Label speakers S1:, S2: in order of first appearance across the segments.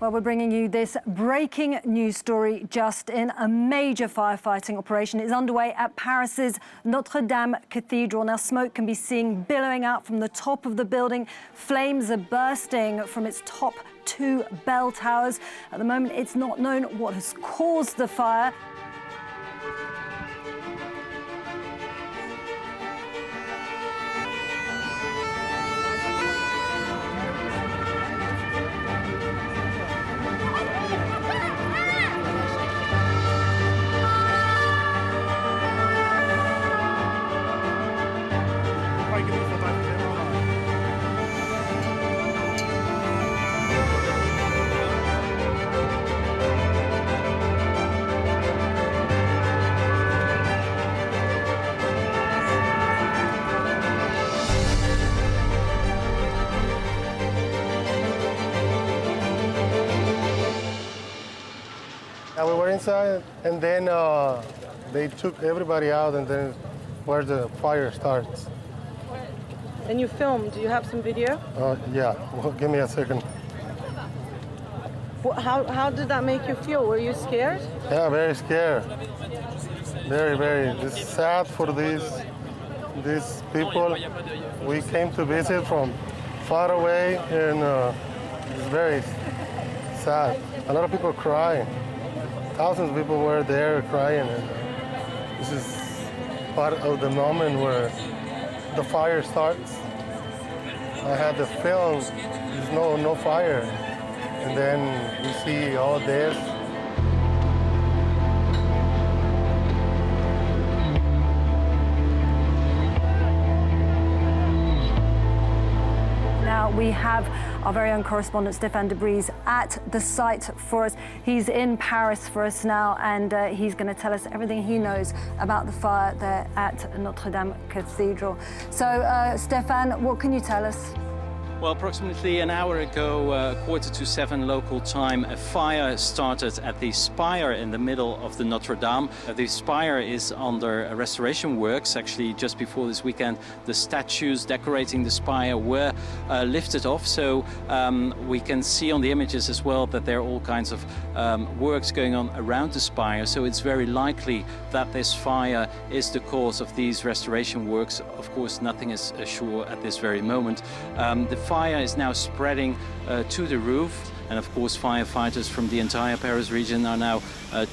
S1: Well, we're bringing you this breaking news story just in. A major firefighting operation is underway at Paris's Notre-Dame Cathedral. Now, smoke can be seen billowing out from the top of the building. Flames are bursting from its top 2 bell towers. At the moment, it's not known what has caused the fire.
S2: We were inside, and then they took everybody out, and then where the fire starts.
S3: And you filmed. Do you have some video?
S2: Yeah. Well, give me a second.
S3: How did that make you feel? Were you scared?
S2: Yeah, very scared. Very. It's sad for these people. We came to visit from far away, and it's very sad. A lot of people crying. Thousands of people were there crying. And this is part of the moment where the fire starts. I had the film, there's no fire. And then you see all this.
S1: Now we have our very own correspondent Stéphane Debris at the site for us. He's in Paris for us now, and he's going to tell us everything he knows about the fire there at Notre-Dame Cathedral. So, Stéphane, what can you tell us?
S4: Well, approximately an hour ago, 6:45 local time, a fire started at the spire in the middle of the Notre-Dame. The spire is under restoration works. Actually, just before this weekend, the statues decorating the spire were lifted off. So we can see on the images as well that there are all kinds of works going on around the spire. So it's very likely that this fire is the cause of these restoration works. Of course, nothing is sure at this very moment. The fire is now spreading to the roof, and of course firefighters from the entire Paris region are now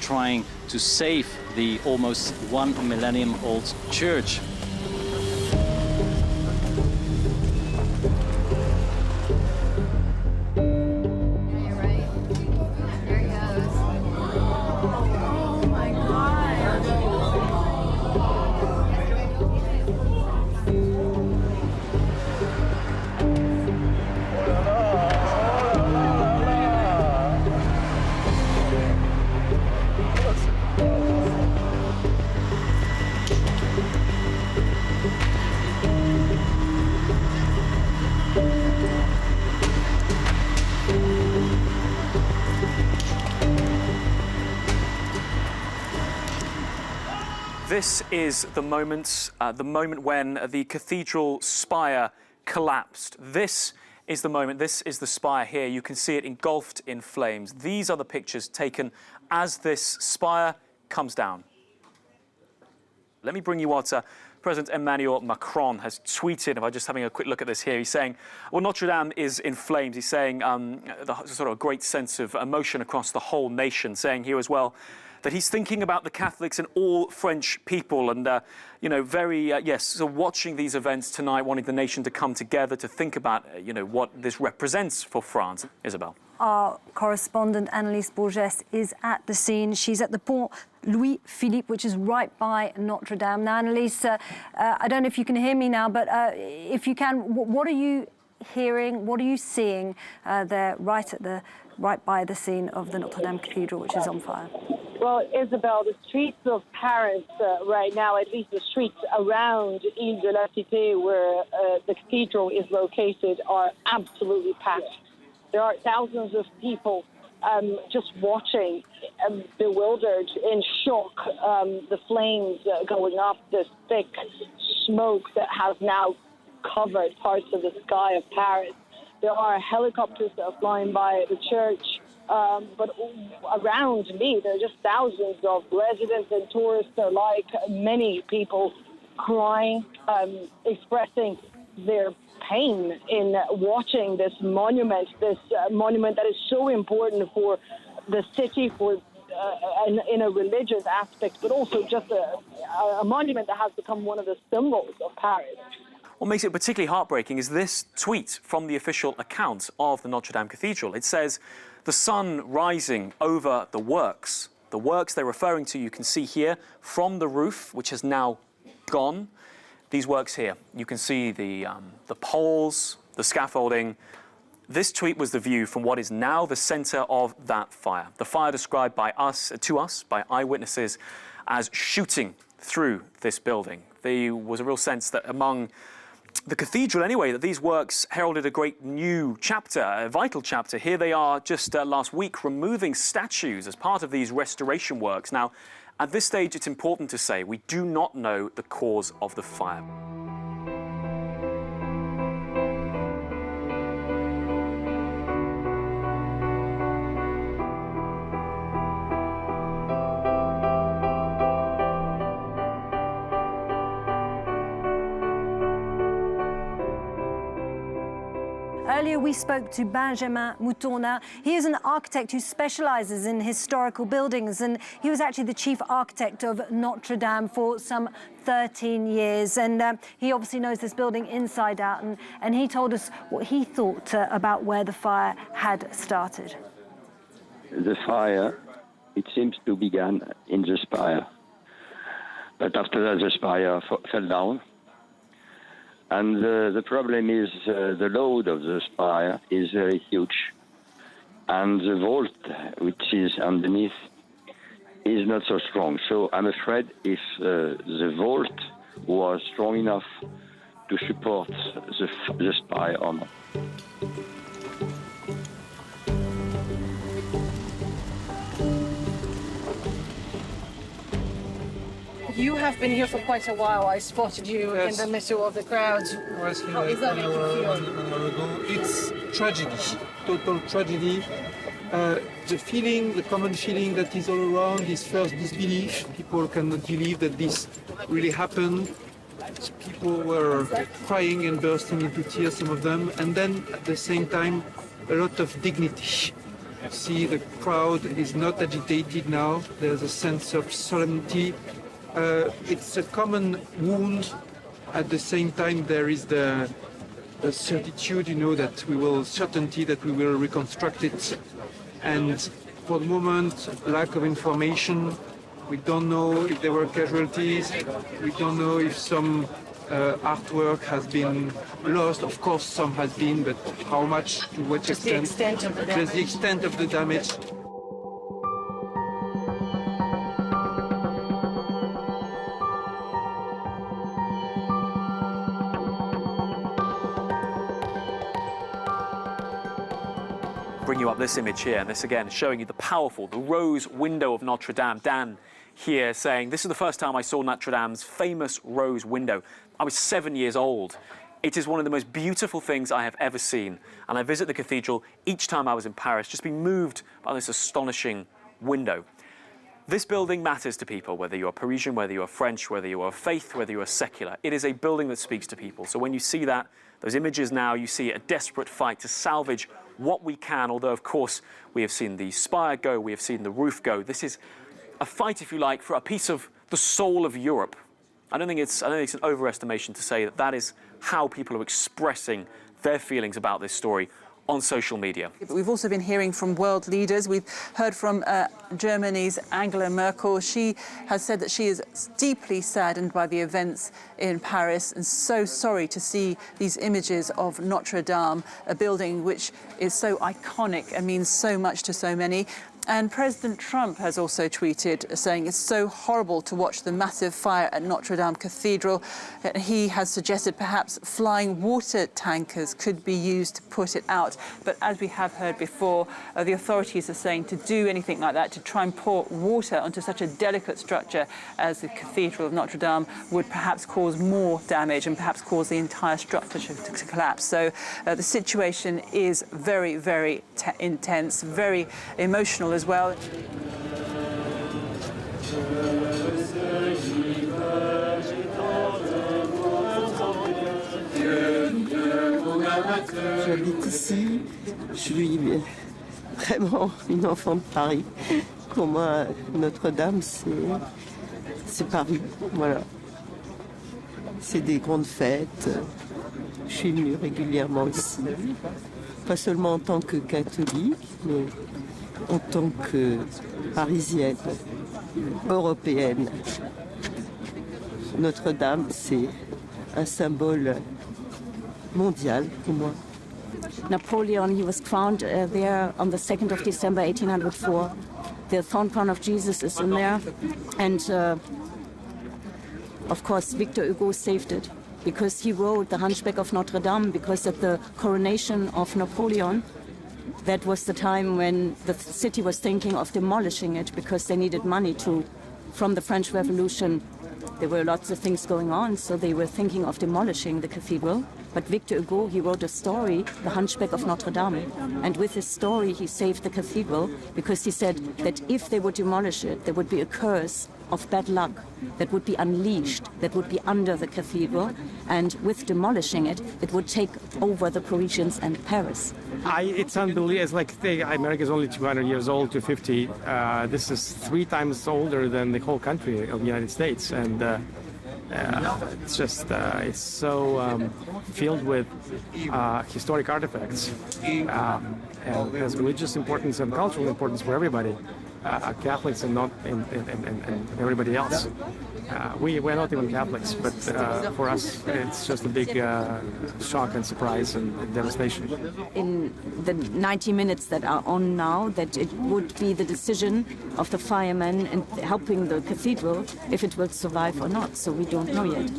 S4: trying to save the almost 1 millennium old church.
S5: This is the moment when the cathedral spire collapsed. This is the moment, this is the spire here. You can see it engulfed in flames. These are the pictures taken as this spire comes down. Let me bring you what President Emmanuel Macron has tweeted. If I'm just having a quick look at this here, he's saying, well, Notre Dame is in flames. He's saying sort of a great sense of emotion across the whole nation, saying here as well that he's thinking about the Catholics and all French people, and so watching these events tonight, wanting the nation to come together to think about what this represents for France. Isabel.
S1: Our correspondent Annelise Bourgès is at the scene. She's at the Pont Louis-Philippe, which is right by Notre Dame. Now, Annelise, I don't know if you can hear me now, but if you can, what are you hearing? What are you seeing there, right by the scene of the Notre-Dame Cathedral, which is on fire?
S6: Well, Isabel, the streets of Paris right now, at least the streets around Ile de la Cité, where the cathedral is located, are absolutely packed. There are thousands of people just watching, bewildered, in shock. The flames going up, the thick smoke that has now covered parts of the sky of Paris. There are helicopters that are flying by the church. But around me, there are just thousands of residents and tourists alike, many people crying, expressing their pain in watching this monument that is so important for the city, for in a religious aspect, but also just a monument that has become one of the symbols of Paris.
S5: What makes it particularly heartbreaking is this tweet from the official account of the Notre-Dame Cathedral. It says, the sun rising over the works. The works they're referring to, you can see here, from the roof, which has now gone. These works here, you can see the poles, the scaffolding. This tweet was the view from what is now the centre of that fire. The fire described by us, by eyewitnesses, as shooting through this building. There was a real sense that among the cathedral anyway, that these works heralded a great new chapter, a vital chapter. Here they are just last week removing statues as part of these restoration works. Now, at this stage, it's important to say we do not know the cause of the fire.
S1: Earlier, we spoke to Benjamin Moutonnin. He is an architect who specializes in historical buildings, and he was actually the chief architect of Notre-Dame for some 13 years. And he obviously knows this building inside out, and he told us what he thought about where the fire had started.
S7: The fire, it seems to begin in the spire. But after that, the spire fell down. And the problem is the load of the spire is very huge. And the vault, which is underneath, is not so strong. So I'm afraid if the vault was strong enough to support the spire or not.
S3: You have been here for quite a while. I spotted you in the middle of the crowds.
S8: Was here
S3: How is that making you feel?
S8: 1 hour ago. It's tragedy, total tragedy. The feeling, the common feeling that is all around is first disbelief. People cannot believe that this really happened. People were crying and bursting into tears, some of them, and then at the same time, a lot of dignity. See, the crowd is not agitated now. There's a sense of solemnity. It's a common wound. At the same time, there is the certitude, certainty that we will reconstruct it. And for the moment, lack of information. We don't know if there were casualties. We don't know if some artwork has been lost. Of course, some has been, but how much, to what extent?
S3: The extent of the damage.
S8: Just the extent of the damage.
S5: Bring you up this image here, and this again showing you the rose window of Notre-Dame. Dan here saying, this is the first time I saw Notre-Dame's famous rose window. I was 7 years old. It is one of the most beautiful things I have ever seen. And I visit the cathedral each time I was in Paris, just being moved by this astonishing window. This building matters to people, whether you're Parisian, whether you're French, whether you are faith, whether you are secular. It is a building that speaks to people. So when you see that, those images now, you see a desperate fight to salvage what we can, although of course we have seen the spire go, we have seen the roof go. This is a fight, if you like, for a piece of the soul of Europe. I don't think it's an overestimation to say that that is how people are expressing their feelings about this story on social media.
S9: But we've also been hearing from world leaders. We've heard from Germany's Angela Merkel. She has said that she is deeply saddened by the events in Paris and so sorry to see these images of Notre-Dame, a building which is so iconic and means so much to so many. And President Trump has also tweeted saying it's so horrible to watch the massive fire at Notre-Dame Cathedral. He has suggested perhaps flying water tankers could be used to put it out. But as we have heard before, the authorities are saying to do anything like that, to try and pour water onto such a delicate structure as the Cathedral of Notre-Dame, would perhaps cause more damage and perhaps cause the entire structure to collapse. So the situation is very, very intense, very emotional as well.
S10: J'habite ici, je suis vraiment une enfant de Paris. Pour moi, Notre-Dame, c'est Paris, voilà. C'est des grandes fêtes. Je suis venue régulièrement ici, pas seulement en tant que catholique, mais en tant que parisienne, européenne. Notre-Dame, c'est un symbole mondial pour moi.
S11: Napoleon, he was crowned there on the 2nd of December 1804. The thorn crown of Jesus is in there. And of course, Victor Hugo saved it because he wrote The Hunchback of Notre-Dame, because at the coronation of Napoleon, that was the time when the city was thinking of demolishing it because they needed money from the French Revolution. There were lots of things going on, so they were thinking of demolishing the cathedral. But Victor Hugo, he wrote a story, The Hunchback of Notre-Dame. And with his story, he saved the cathedral because he said that if they would demolish it, there would be a curse of bad luck that would be unleashed, that would be under the cathedral. And with demolishing it, it would take over the Parisians and Paris.
S12: It's unbelievable. It's like America is only 200 years old, 250. This is 3 times older than the whole country of the United States. And it's just, it's so filled with historic artifacts. And it has religious importance and cultural importance for everybody. Catholics and not and everybody else. We're not even Catholics, but for us it's just a big shock and surprise and devastation.
S11: In the 90 minutes that are on now, that it would be the decision of the firemen and helping the cathedral if it will survive or not, so we don't know yet.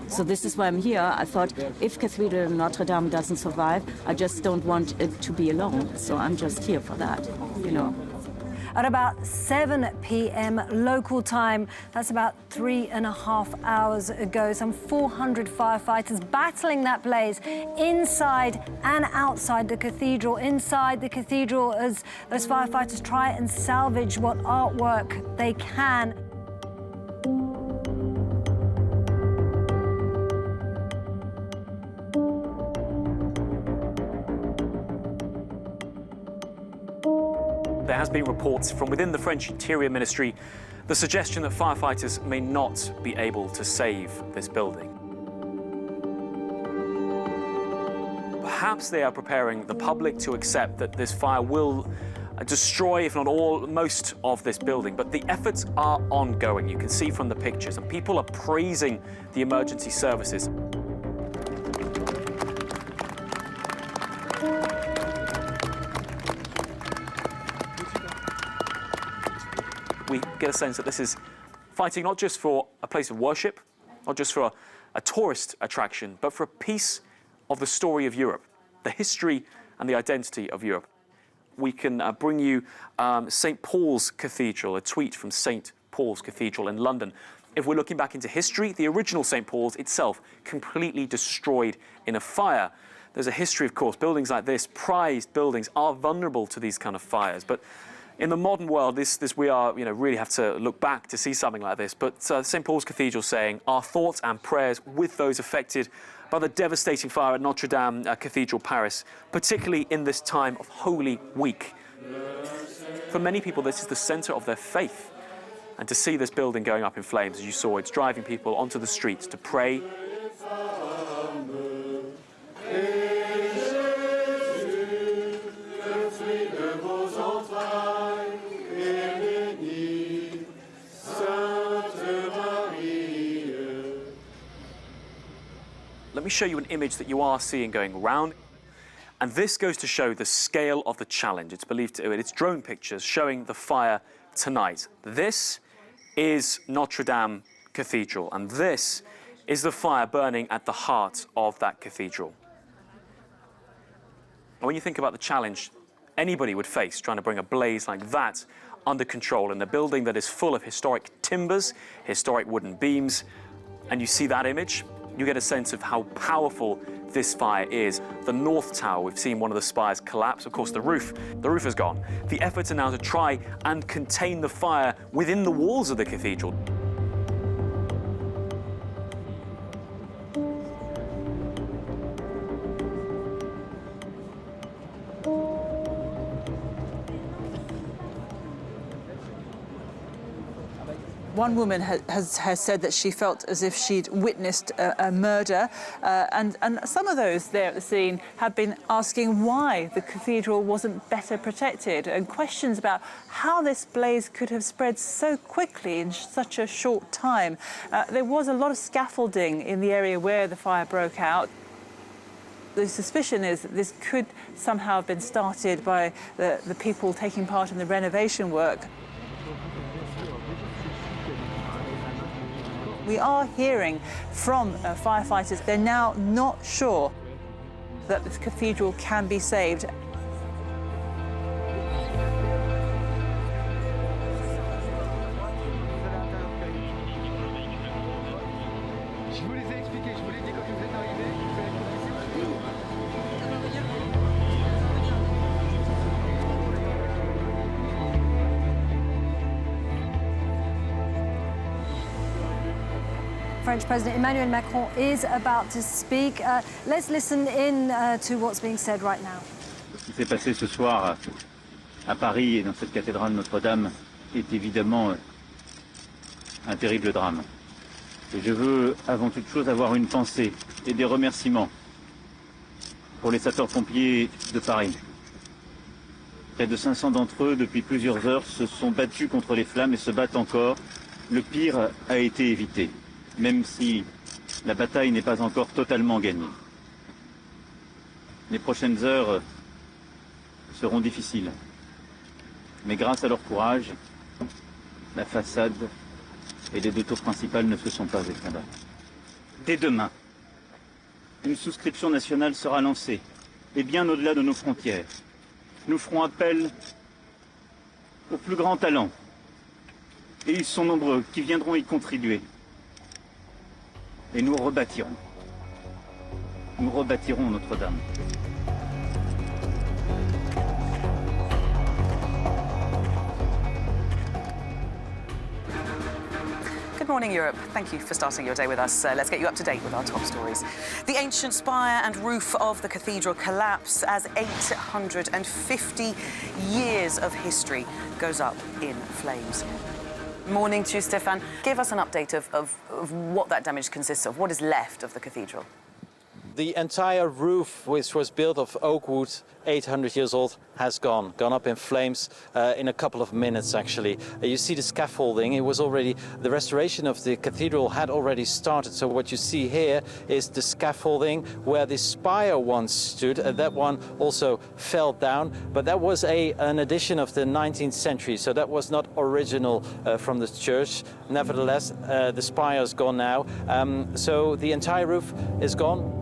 S11: So this is why I'm here. I thought if Cathedral Notre-Dame doesn't survive, I just don't want it to be alone, so I'm just here for that, you know.
S1: At about 7 p.m. local time, that's about 3.5 hours ago, some 400 firefighters battling that blaze inside and outside the cathedral. Inside the cathedral, as those firefighters try and salvage what artwork they can.
S5: There has been reports from within the French Interior Ministry, the suggestion that firefighters may not be able to save this building. Perhaps they are preparing the public to accept that this fire will destroy, if not all, most of this building. But the efforts are ongoing. You can see from the pictures, and people are praising the emergency services. We get a sense that this is fighting not just for a place of worship, not just for a tourist attraction, but for a piece of the story of Europe, the history and the identity of Europe. We can bring you St. Paul's Cathedral, a tweet from St. Paul's Cathedral in London. If we're looking back into history, the original St. Paul's itself completely destroyed in a fire. There's a history, of course. Buildings like this, prized buildings, are vulnerable to these kind of fires. But in the modern world, we are, really have to look back to see something like this. But St. Paul's Cathedral saying, our thoughts and prayers with those affected by the devastating fire at Notre-Dame Cathedral, Paris, particularly in this time of Holy Week. For many people, this is the centre of their faith. And to see this building going up in flames, as you saw, it's driving people onto the streets to pray. Let me show you an image that you are seeing going around. And this goes to show the scale of the challenge. It's believed to it's drone pictures showing the fire tonight. This is Notre-Dame Cathedral, and this is the fire burning at the heart of that cathedral. And when you think about the challenge anybody would face trying to bring a blaze like that under control in a building that is full of historic timbers, historic wooden beams, and you see that image, you get a sense of how powerful this fire is. The North Tower, we've seen one of the spires collapse. Of course, the roof is gone. The efforts are now to try and contain the fire within the walls of the cathedral.
S9: One woman has said that she felt as if she'd witnessed a murder, and some of those there at the scene have been asking why the cathedral wasn't better protected, and questions about how this blaze could have spread so quickly in such a short time. There was a lot of scaffolding in the area where the fire broke out. The suspicion is that this could somehow have been started by the people taking part in the renovation work. We are hearing from firefighters. They're now not sure that this cathedral can be saved.
S1: French President Emmanuel Macron is about to speak. Let's listen in to what's being said right now.
S13: Ce qui s'est passé ce soir à Paris et dans cette cathédrale Notre-Dame est évidemment un terrible drame. Et je veux avant toute chose avoir une pensée et des remerciements pour les sapeurs-pompiers de Paris. Près de 500 d'entre eux, depuis plusieurs heures, se sont battus contre les flammes et se battent encore. Le pire a été évité, même si la bataille n'est pas encore totalement gagnée. Les prochaines heures seront difficiles, mais grâce à leur courage, la façade et les deux tours principales ne se sont pas effondrées. Dès demain, une souscription nationale sera lancée, et bien au-delà de nos frontières. Nous ferons appel aux plus grands talents, et ils sont nombreux qui viendront y contribuer. Et nous rebâtirons Notre-Dame.
S14: Good morning, Europe. Thank you for starting your day with us. Let's get you up to date with our top stories. The ancient spire and roof of the cathedral collapse as 850 years of history goes up in flames. Morning to you, Stefan. Give us an update of what that damage consists of. What is left of the cathedral?
S4: The entire roof, which was built of oak wood, 800 years old, has gone up in flames in a couple of minutes, actually. You see the scaffolding. It was already, the restoration of the cathedral had already started. So what you see here is the scaffolding where the spire once stood. That one also fell down, but that was an addition of the 19th century. So that was not original from the church. Nevertheless, the spire is gone now. So the entire roof is gone.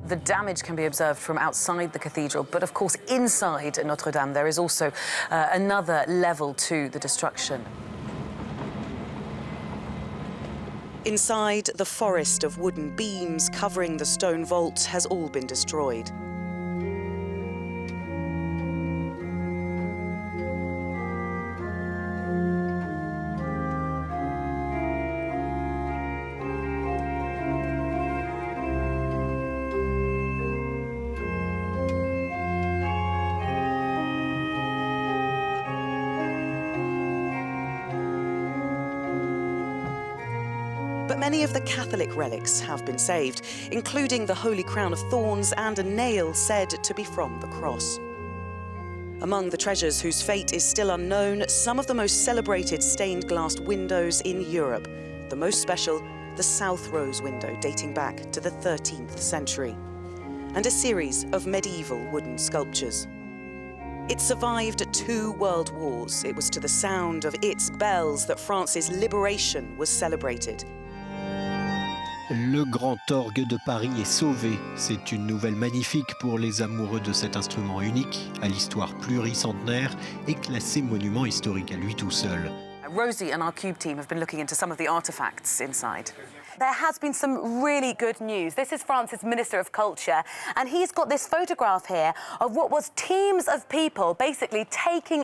S14: The damage can be observed from outside the cathedral, but of course inside Notre-Dame there is also another level to the destruction. Inside, the forest of wooden beams covering the stone vault has all been destroyed. but many of the Catholic relics have been saved, including the Holy Crown of Thorns and a nail said to be from the cross. Among the treasures whose fate is still unknown, some of the most celebrated stained glass windows in Europe. The most special, the South Rose window, dating back to the 13th century, and a series of medieval wooden sculptures. It survived 2 world wars. It was to the sound of its bells that France's liberation was celebrated.
S15: Le grand orgue de Paris est sauvé. C'est une nouvelle magnifique pour les amoureux de cet instrument unique, à l'histoire pluricentenaire et classé monument historique à lui tout seul.
S14: Rosie and our Cube team have been looking into some of the artefacts inside.
S16: There has been some really good news. This is France's Minister of Culture, and he's got this photograph here of what was teams of people basically taking